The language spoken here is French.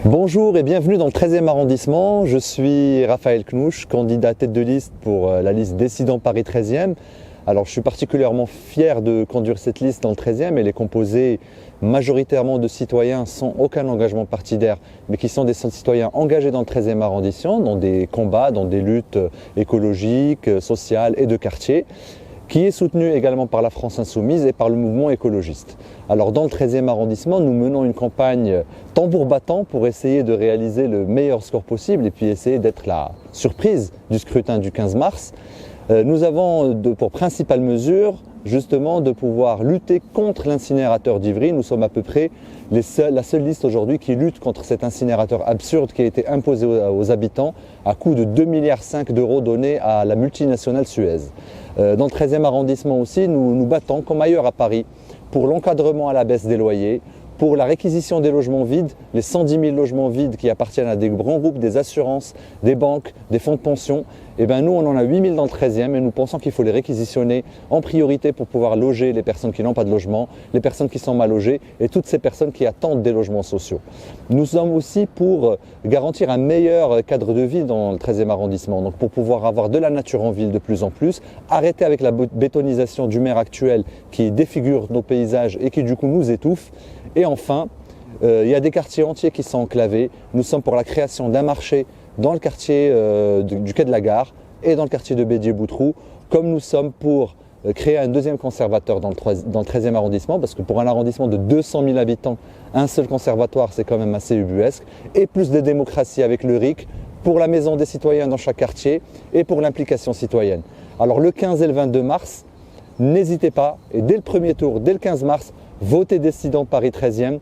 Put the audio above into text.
Bonjour et bienvenue dans le 13e arrondissement. Je suis Raphaël Knouch, candidat tête de liste pour la liste Décidant Paris 13e. Alors je suis particulièrement fier de conduire cette liste dans le 13e. Elle est composée majoritairement de citoyens sans aucun engagement partidaire, mais qui sont des citoyens engagés dans le 13e arrondissement, dans des combats, dans des luttes écologiques, sociales et de quartier, qui est soutenu également par la France Insoumise et par le mouvement écologiste. Alors dans le 13e arrondissement, nous menons une campagne tambour battant pour essayer de réaliser le meilleur score possible et puis essayer d'être la surprise du scrutin du 15 mars. Nous avons pour principale mesure justement de pouvoir lutter contre l'incinérateur d'Ivry. Nous sommes à peu près la seule liste aujourd'hui qui lutte contre cet incinérateur absurde qui a été imposé aux habitants à coût de 2,5 milliards d'euros donnés à la multinationale Suez. Dans le 13e arrondissement aussi, nous nous battons comme ailleurs à Paris pour l'encadrement à la baisse des loyers, pour la réquisition des logements vides, les 110 000 logements vides qui appartiennent à des grands groupes, des assurances, des banques, des fonds de pension. Et bien nous, on en a 8 000 dans le 13e et nous pensons qu'il faut les réquisitionner en priorité pour pouvoir loger les personnes qui n'ont pas de logement, les personnes qui sont mal logées et toutes ces personnes qui attendent des logements sociaux. Nous sommes aussi pour garantir un meilleur cadre de vie dans le 13e arrondissement, donc pour pouvoir avoir de la nature en ville de plus en plus, arrêter avec la bétonisation du maire actuel qui défigure nos paysages et qui du coup nous étouffe. Et enfin, il y a des quartiers entiers qui sont enclavés. Nous sommes pour la création d'un marché dans le quartier du quai de la Gare et dans le quartier de Bédier-Boutroux, comme nous sommes pour créer un deuxième conservatoire dans le 13e arrondissement, parce que pour un arrondissement de 200 000 habitants, un seul conservatoire, c'est quand même assez ubuesque, et plus de démocratie avec le RIC, pour la maison des citoyens dans chaque quartier et pour l'implication citoyenne. Alors le 15 et le 22 mars, n'hésitez pas, et dès le premier tour, dès le 15 mars, votez Décidant Paris 13e